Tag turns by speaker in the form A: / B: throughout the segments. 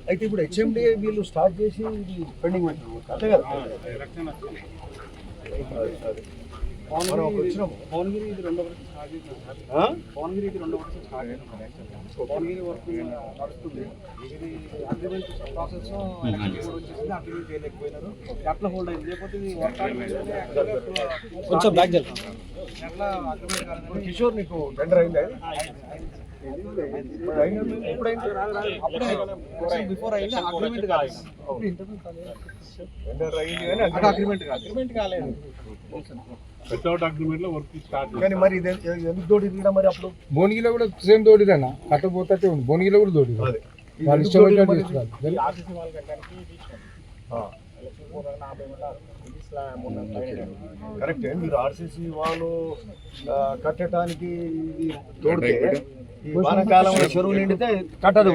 A: అయితే ఇప్పుడు హెచ్ఎండి వీళ్ళు స్టార్ట్ చేసి ఇది పెండింగ్ పెట్టారు అంతే కదా.
B: భువనగిరి ఇది రెండో వర్షం స్టార్ట్ చేసినాం. భువనగిరి ఇది రెండో వర్షం స్టార్ట్ చేసినాం. భువనగిరి వర్క్ నడుస్తుంది. ఇది అగ్రిమెంట్ ప్రాసెస్ వచ్చేసింది. అగ్రిమెంట్ చేయలేకపోయినారు, అట్లా హోల్డ్ అయింది. లేకపోతే ఇది వర్క్ కొంచెం బ్యాక్ జరుగుతుంది. అట్లా అగ్రిమెంట్ కాలేదు.
A: కిషోర్ నీకు టెండర్ అయిందా?
B: బిఫోర్ అయింది, అగ్రిమెంట్ కాలేదు.
A: టెండర్ అయింది కానీ
B: అగ్రిమెంట్ కాలేదు.
C: వితౌట్ అగ్రిమెంట్ లో వర్క్ స్టార్ట్.
A: కానీ మరి ఇది ఎందుకు తోడి మరి అప్పుడు
D: భువనగిరిలో కూడా సేమ్ తోడిదన్న కట్టపోతే ఉంది. భువనగిరిలో కూడా తోడి వాళ్ళు ఇష్టపడ్డారు
A: కరెక్టే. మీరు ఆర్సీసీ వాళ్ళు కట్టడానికి ఇది తోడితే ఈ వానాకాలంలో చెరువు నిండితే కట్టదు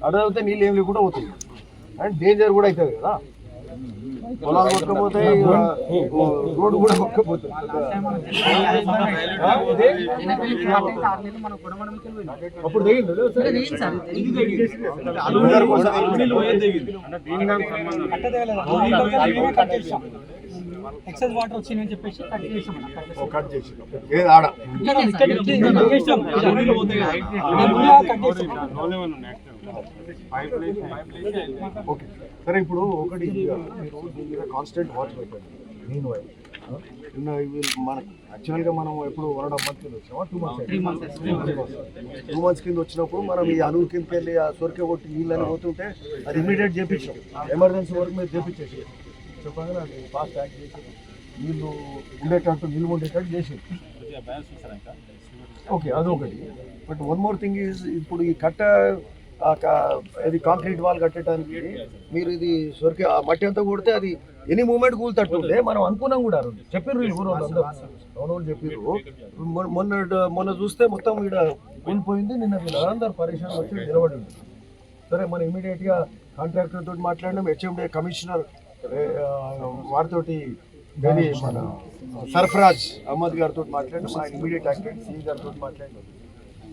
A: అడవుతే నీళ్ళు ఏం లేకుండా పోతుంది అండ్ డేంజర్ కూడా అవుతుంది కదా. పొలాలు కొట్టకపోతే రోడ్డు కూడా కొట్టకపోతుంది. అప్పుడు
B: ఎక్సెస్ వాటర్ వచ్చిందని చెప్పేసి
A: కట్ చేసి ఏది ఆడ ఓకే సరే. ఇప్పుడు ఒకటి మీరు దీని మీద కాన్స్టెంట్ వాచ్ పెట్టండి. నేను మనకు యాక్చువల్గా మనం ఎప్పుడు 1.5 months కింద వచ్చామా 2 months 2 months కింద వచ్చినప్పుడు మనం ఈ అలుగు కిందకి వెళ్ళి ఆ సొరికే కొట్టి నీళ్ళని పోతుంటే అది ఇమీడియట్ చేపించాం. ఎమర్జెన్సీ వర్క్ మీద చేపించేసి చెప్పగా అది ఫాస్ట్ యాక్ట్ చేసి నీళ్ళు ఉండేటట్టు నిల్వ ఉండేటట్టు చేసి ఓకే అదొకటి. But one more thing is ఇప్పుడు ఈ కట్ట ఇది కాంక్రీట్ వాల్ కట్టడానికి మీరు ఇది సొరికి ఆ మట్టి అంతా కొడితే అది ఎనీ మూమెంట్ కూలుతట్టుంటే మనం అనుకున్నాం కూడా చెప్పారు వీళ్ళు అందరూ చెప్పారు. మొన్న చూస్తే మొత్తం ఇక్కడ కూలిపోయింది. నిన్న వీళ్ళందరూ పరేషాన్ వచ్చి నిలబడి ఉంది. సరే మనం ఇమీడియట్గా కాంట్రాక్టర్ తోటి మాట్లాడినాం. హెచ్ఎండి కమిషనర్ వారితోటి మన సర్ఫరాజ్ అహ్మద్ గారితో మాట్లాడినాం. ఆయన ఇమీడియట్ యాక్షన్ సిఈ గారితో మాట్లాడినాం.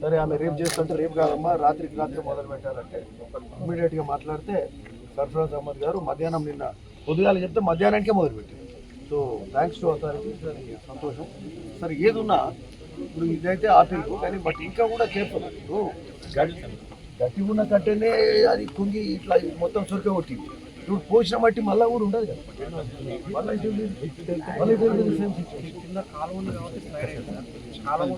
A: సరే ఆమె రేపు చేస్తుంటే రేపు కాదమ్మా రాత్రికి రాత్రి మొదలు పెట్టారంటే ఇమీడియట్గా మాట్లాడితే సర్ఫరాజ్ అహ్మద్ గారు మధ్యాహ్నం నిన్న పొద్దుగాల చెప్తే మధ్యాహ్నానికే మొదలుపెట్టారు. So thanks to authority sir, సంతోషం. సరే ఏదున్నా ఇప్పుడు ఇదైతే ఆపిల్కు కానీ బట్ ఇంకా కూడా కేర్ఫుల్. ఇప్పుడు గట్టి ఉన్న కట్టేనే అది కుంగి ఇట్లా మొత్తం సొరిక కొట్టింది. ఇప్పుడు పోసిన మట్టి మళ్ళీ కూడా ఉండదు కదా. మళ్ళీ సేమ్ సిచ్యువేషన్
B: కాలం ఉంది కాబట్టి కాలం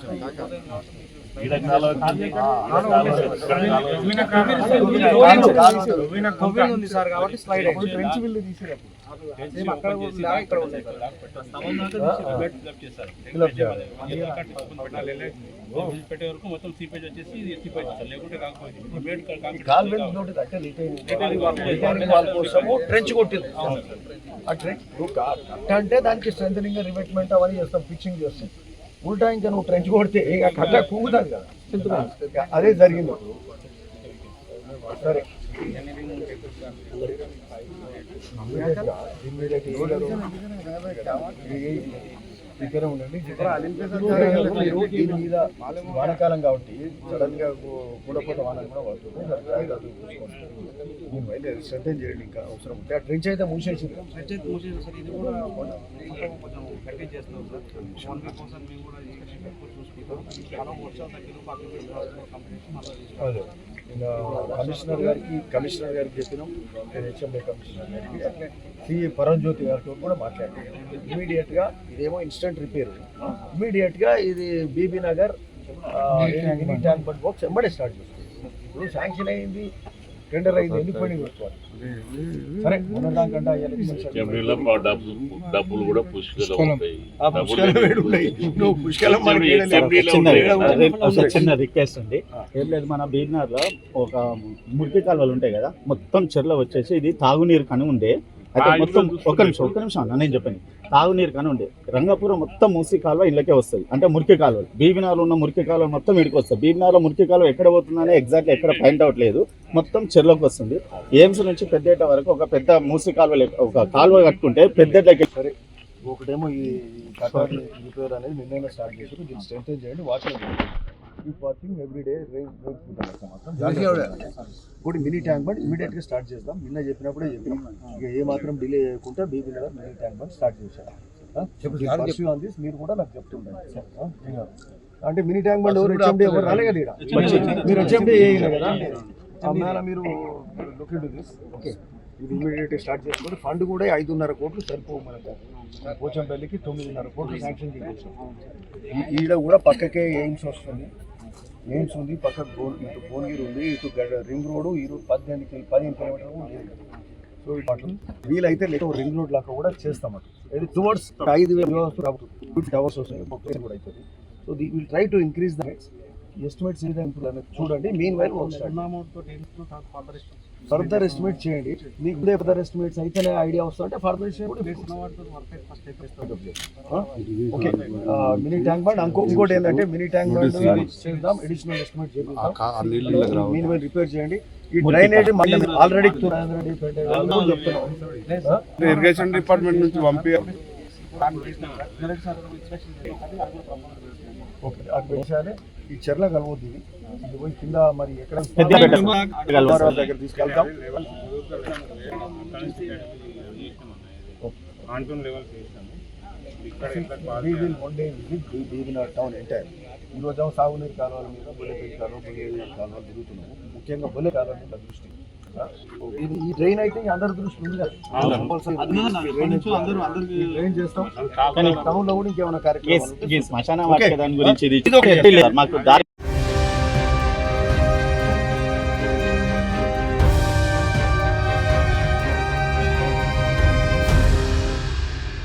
B: ఉంది సార్ కాబట్టి స్లైడ్
A: ట్రెంచ్ బిల్లు తీసినప్పుడు
C: పెట్టే వరకు మొత్తం సీపేజ్ వచ్చేసి లేకుంటే
A: ట్రెంచ్ కొట్టింది. అంటే దానికి స్ట్రెంథనింగ్ రివెట్మెంట్ అవన్నీ చేస్తాం, పిచ్చింగ్ చేస్తాం. ఉల్టా ఇంకా నువ్వు ట్రెంచ్ కొడితే ఇక కట్ట కూగుతుంది కదా. అదే జరిగింది. సరే దగ్గర ఉండండి. దీని మీద వానాకాలం కాబట్టి సడన్ గా కూడపోత వాన కూడా పడుతుంది. దీనివల్ల శ్రద్ధ చేయండి. ఇంకా అవసరం ఉంటే ఆ ట్రెంచ్ అయితే మూసేసింది.
B: ఇది కూడా కొంచెం గట్టి చేస్తున్నాం సార్. 1 week కోసం మేము కూడా చూసుకుంటాం. చాలా వర్షాలు
A: అదే కమిషనర్ గారికి చెప్పినాం. హెచ్ఎండి కమిషనర్ గారికి అట్లే సిఈ పరంజ్యోతి గారితో కూడా మాట్లాడారు. ఇమీడియట్గా ఇదేమో ఇన్స్టెంట్ రిపేర్, ఇమీడియట్గా ఇది BB Nagar tank bund box ఎంబడే స్టార్ట్ చేస్తుంది. ఇప్పుడు శాంక్షన్ అయింది, టెండర్ అయింది, ఎందుకు పని పెట్టుకోవాలి. సరే
C: డబ్బులు కూడా
E: చిన్న రిక్వెస్ట్ అండి. ఏం లేదు, మన బీర్నార్లో ఒక మురికి కాలువలు ఉంటాయి కదా, మొత్తం చెర్ల వచ్చేసి ఇది తాగునీరు కని ఉండే. అయితే మొత్తం ఒక్క నిమిషం అన్న నేను చెప్పాను. తాగునీరు కానీ ఉండే రంగపురం మొత్తం మూసి కాలువ ఇళ్ళకే వస్తుంది. అంటే మురికి కాలువలు బీబీనార్లో ఉన్న మురికి కాలువ మొత్తం ఇడికి వస్తుంది. బీబీనార్లో మురికి కాలువ ఎక్కడ పోతుందనే ఎగ్జాక్ట్లీ ఎక్కడ పాయింట్ అవుట్ లేదు, మొత్తం చెర్లోకి వస్తుంది. ఎయిమ్స్ నుంచి పెద్దేట వరకు ఒక పెద్ద మూసి కాలువ ఒక కాలువ కట్టుకుంటే పెద్దేటకి.
A: సరే ఒకటేమో ఈ కట్టాలి రిపేర్ అనేది నిన్నైనా స్టార్ట్ చేసి దీన్ని స్ట్రెంథెన్ చేయండి. వాటర్ కీప్ వాచింగ్ ఎవ్రీడే ఇంకోటి మినీ ట్యాంక్ బండ్ ఇమీడియట్గా స్టార్ట్ చేద్దాం. నిన్న చెప్పినప్పుడే చెప్పినాం, ఇక ఏ మాత్రం డిలే చేయకుండా BB Nagar mini tank bund start చేశారు. మీరు కూడా నాకు చెప్తుండండి. అంటే మినీ ట్యాంక్ బండ్ ఎవరు హెచ్ఎండి ఎవరు రాలే కదా ఈడ. మీరు హెచ్ఎండి కదా అమ్మాయిల మీరు లుక్ ఇంటూ దిస్. ఓకే, ఇది ఇమీడియట్ స్టార్ట్ చేసుకుంటే ఫండ్ కూడా 5.5 కోట్లు సరిపోవు మనకు. పోచంపల్లికి 9.5 కోట్లు శాంక్షన్ చేయించాం. ఈడ కూడా పక్కకే ఎయిమ్స్ వస్తుంది, ఎయిమ్స్ ఉంది, పక్కకు ఇటు భువనగిరి ఉంది, ఇటు రింగ్ రోడ్, ఇటు 15 కిలోమీటర్లు లేదు. సో ఇటు వీలైతే లేక రింగ్ రోడ్ లాగా కూడా చేస్తామట. ఇది టువర్డ్స్ 5,000 టవర్స్ వస్తాయి కూడా అవుతుంది. So will try to increase the rates. Estimates ఏదైనా ఇంప్రూవ్ అనేది చూడండి. మెయిన్ వైల్ ఫర్దర్ ఎస్టిమేట్ చేయండి. మీకు ఫర్దర్ ఎస్టిమేట్స్ అయితేనే ఐడియా వస్తుంటే further okay. Mini tank bund ఇంకోటి ఏంటంటే మినీ ట్యాంక్ బండ్ చేద్దాం, అడిషనల్ ఎస్టిమేట్ చేద్దాం, మీన్ వైల్ రిపేర్ చేయండి. ఈ డ్రైనేజ్ ఆల్రెడీ
D: ఇరిగేషన్ డిపార్ట్మెంట్ నుంచి పంపి
A: ఓకే అది చేయాలి. ఈ చెర్ల కలవద్దు, ఇది పోయి కింద మరి ఎక్కడ దగ్గర తీసుకెళ్తాం. టౌన్ ఎంటైర్ ఈరోజు సాగునీరు కాలువల మీద బొల్లెపల్లి కాలువ, బొల్లెపల్లి కాలువలు తిరుగుతున్నాము. ముఖ్యంగా బొల్లె కాలువ మీద దృష్టి. ఇది ఈ డ్రైన్ అయితే అందరి దృష్టి ఉంది కదా, డ్రైన్ చేస్తాం. టౌన్ లో కూడా ఇంకేమైనా కార్యక్రమాలు
E: శ్మశాన వాటిక దాని గురించి ఇది మాకు దారి